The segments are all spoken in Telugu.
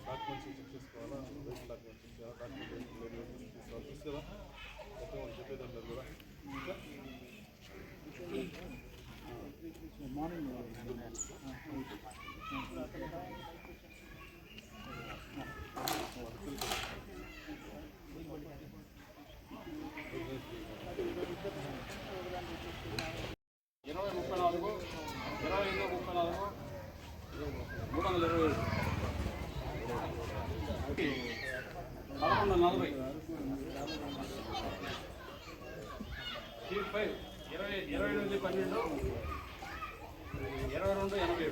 డాక్యుమెంట్స్ చెక్ చేసుకోవాలా, వెహికల్ డాక్యుమెంట్స్ చెక్ చేయాలా, డాక్యుమెంట్ తీసుకోవాలి, చూసారా మొత్తం వాళ్ళు చెప్పేది ఉండదు కదా. మార్నింగ్ ఇరవై 34 25 34 327 1140 T5 28 12 22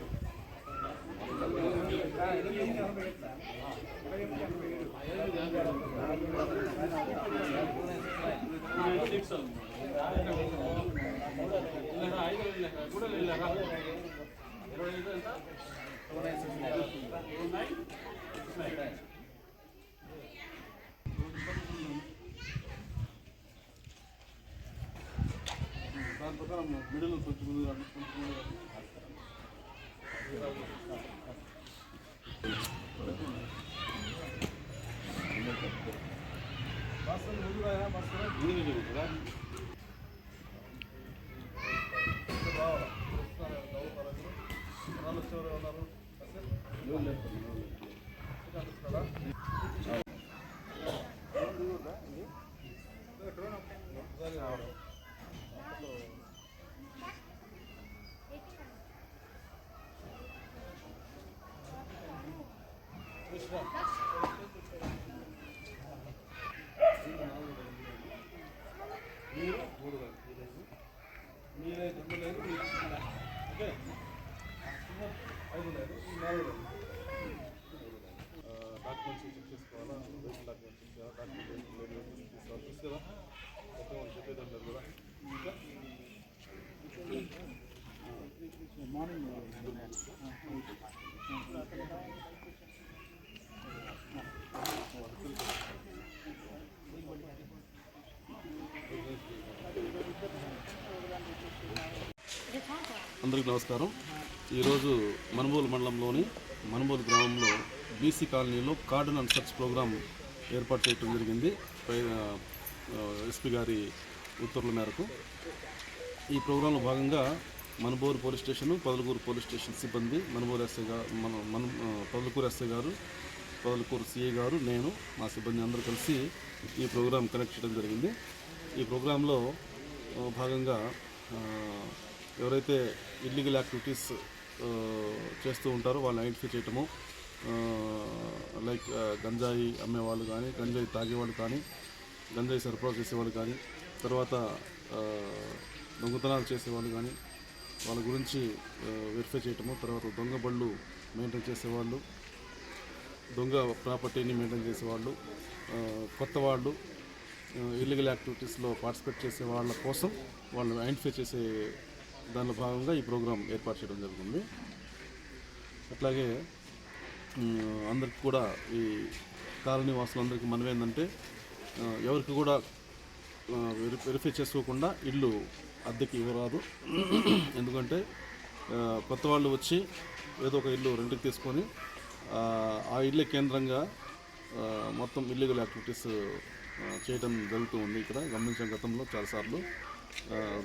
87 దాని ప్రకారం మిడిల్ కొంచెం ముందు డాక్యుమెంట్స్ చెక్ చేసుకోవాలా, వెహికల్ డాక్యుమెంట్స్ చెక్ చేయాలా, డాక్యుమెంట్ తీసుకోవాలి, చూసారా మొత్తం వాళ్ళు చెప్పేది ఉండదు కదా. మార్నింగ్ అందరికీ నమస్కారం. ఈరోజు మనుబోలు మండలంలోని మనుబోలు గ్రామంలో బీసీ కాలనీలో కార్డన్ అండ్ సర్చ్ ప్రోగ్రాం ఏర్పాటు చేయడం జరిగింది ఎస్పీ గారి ఉత్తర్వుల మేరకు. ఈ ప్రోగ్రాంలో భాగంగా Manubolu police station, Podalakuru police station సిబ్బంది, మనుబోలు ఎస్ఐ గారు, పొదలకూరు ఎస్ఐ గారు, పొదలకూరు సిఐ గారు, నేను, మా సిబ్బంది అందరూ కలిసి ఈ ప్రోగ్రాం కండక్ట్ చేయడం జరిగింది. ఈ ప్రోగ్రాంలో భాగంగా ఎవరైతే ఇల్లీగల్ యాక్టివిటీస్ చేస్తూ ఉంటారో వాళ్ళని ఐడెంటిఫై చేయటము, లైక్ గంజాయి అమ్మేవాళ్ళు కానీ, గంజాయి తాగేవాళ్ళు కానీ, గంజాయి సరఫరా చేసేవాళ్ళు కానీ, తర్వాత దొంగతనాలు చేసేవాళ్ళు కానీ వాళ్ళ గురించి వెరిఫై చేయటము, తర్వాత దొంగ బళ్ళు మెయింటైన్ చేసేవాళ్ళు, దొంగ ప్రాపర్టీని మెయింటైన్ చేసేవాళ్ళు, కొత్త వాళ్ళు, ఇల్లీగల్ యాక్టివిటీస్లో పార్టిసిపేట్ చేసే వాళ్ళ కోసం వాళ్ళని ఐడెంటిఫై చేసే దానిలో భాగంగా ఈ ప్రోగ్రాం ఏర్పాటు చేయడం జరుగుతుంది. అట్లాగే అందరికి కూడా ఈ కాలనీ వాసులందరికీ మనవి ఏంటంటే ఎవరికి కూడా వెరిఫై చేసుకోకుండా ఇల్లు అద్దెకి ఇవ్వరాదు. ఎందుకంటే కొత్త వాళ్ళు వచ్చి ఏదో ఒక ఇల్లు రెంట్కి తీసుకొని ఆ ఇల్లే కేంద్రంగా మొత్తం ఇల్లీగల్ యాక్టివిటీస్ చేయడం జరుగుతూ ఉంది. ఇక్కడ గమనించిన గతంలో చాలాసార్లు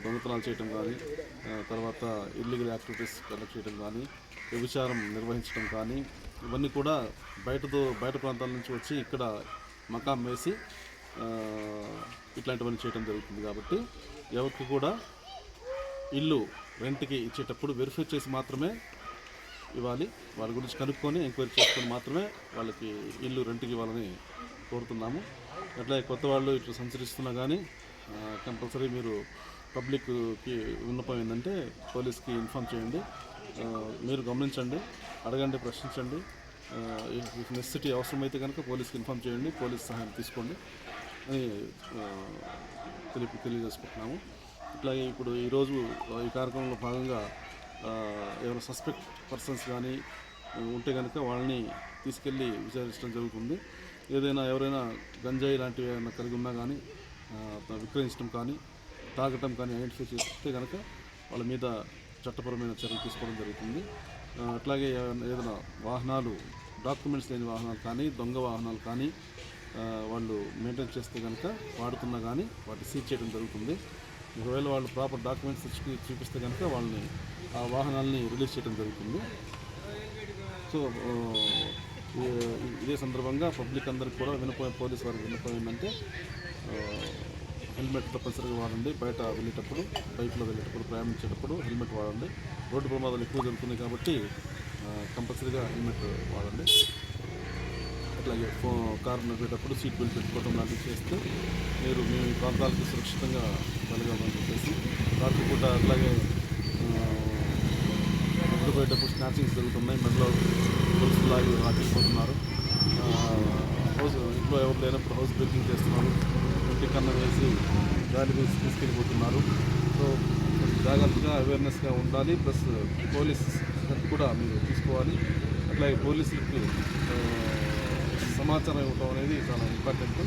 దొంగతనాలు చేయడం కానీ, తర్వాత ఇల్లీగల్ యాక్టివిటీస్ కండక్ట్ చేయడం కానీ, వ్యభిచారం నిర్వహించడం కానీ, ఇవన్నీ కూడా బయట ప్రాంతాల నుంచి వచ్చి ఇక్కడ మకాం వేసి ఇట్లాంటివన్నీ చేయడం జరుగుతుంది. కాబట్టి ఎవరికి కూడా ఇల్లు రెంట్కి ఇచ్చేటప్పుడు వెరిఫై చేసి మాత్రమే ఇవ్వాలి. వాళ్ళ గురించి కనుక్కొని ఎంక్వైరీ చేసుకొని మాత్రమే వాళ్ళకి ఇల్లు రెంట్కి ఇవ్వాలని కోరుతున్నాము. అట్లాగే కొత్త వాళ్ళు ఇట్లా సంచరిస్తున్నా కానీ కంపల్సరీ మీరు పబ్లిక్కి విన్నపం ఏంటంటే పోలీస్కి ఇన్ఫామ్ చేయండి. మీరు గమనించండి, అడగండి, ప్రశ్నించండి. నెసెసిటీ అవసరమైతే కనుక పోలీస్కి ఇన్ఫామ్ చేయండి, పోలీస్ సహాయం తీసుకోండి అని తెలియజేసుకుంటున్నాము. ఇట్లాగే ఇప్పుడు ఈరోజు ఈ కార్యక్రమంలో భాగంగా ఎవరు సస్పెక్ట్ పర్సన్స్ కానీ ఉంటే కనుక వాళ్ళని తీసుకెళ్ళి విచారించడం జరుగుతుంది. ఎవరైనా గంజాయి లాంటివి ఏమైనా కలిగి ఉన్నా కానీ విక్రయించడం కానీ తాగటం కానీ ఐడెంటిఫై చేస్తే కనుక వాళ్ళ మీద చట్టపరమైన చర్యలు తీసుకోవడం జరుగుతుంది. అట్లాగే ఏదైనా వాహనాలు డాక్యుమెంట్స్ లేని వాహనాలు కానీ దొంగ వాహనాలు కానీ వాళ్ళు మెయింటైన్ చేస్తే కనుక వాడుతున్నా కానీ వాటిని సీజ్ చేయడం జరుగుతుంది. ఒకవేళ వాళ్ళు ప్రాపర్ డాక్యుమెంట్స్ చూపిస్తే కనుక వాళ్ళని ఆ వాహనాలని రిలీజ్ చేయడం జరుగుతుంది. సో ఇదే సందర్భంగా పబ్లిక్ అందరికి కూడా పోలీస్ వారికి విన్నపం ఏంటంటే హెల్మెట్ తప్పనిసరిగా వాడండి. బయట వెళ్ళేటప్పుడు బైక్లో వెళ్ళేటప్పుడు ప్రయాణించేటప్పుడు హెల్మెట్ వాడండి. రోడ్డు ప్రమాదాలు ఎక్కువ జరుగుతున్నాయి కాబట్టి కంపల్సరీగా హెల్మెట్ వాడండి. అట్లాగే కారు నడిపేటప్పుడు సీట్ బెల్ట్ పెట్టుకోవడం లాంటివి చేస్తే మీరు మీ ప్రాంతాలకు సురక్షితంగా వెళ్ళగలమని చెప్పేసి రాత్రి పూట అట్లాగే నిద్రపోయేటప్పుడు స్నాచింగ్స్ జరుగుతున్నాయి. మెడలో గొలుసులాగి ఆటిపోతున్నారు. ఇంట్లో ఎవరు లేనప్పుడు హౌస్ బ్రేకింగ్ చేస్తున్నారు. ఇంటి కన్నం వేసి గాలి వేసి తీసుకెళ్ళిపోతున్నారు. సో జాగ్రత్తగా అవేర్నెస్గా ఉండాలి. ప్లస్ పోలీస్ కూడా మీరు తీసుకోవాలి. అట్లాగే పోలీసులకి సమాచారం ఇవ్వడం అనేది చాలా ఇంపార్టెంట్.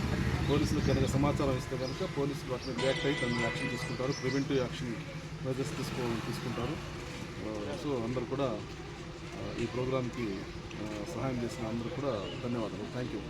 పోలీసులకు కనుక సమాచారం ఇస్తే కనుక పోలీసులు వాటిని రియాక్ట్ అయ్యి దాన్ని యాక్షన్ తీసుకుంటారు. ప్రివెంటివ్ యాక్షన్ మెజర్స్ తీసుకుంటారు. సో అందరూ కూడా ఈ ప్రోగ్రామ్కి సహాయం చేసిన అందరూ కూడా ధన్యవాదాలు. Thank you.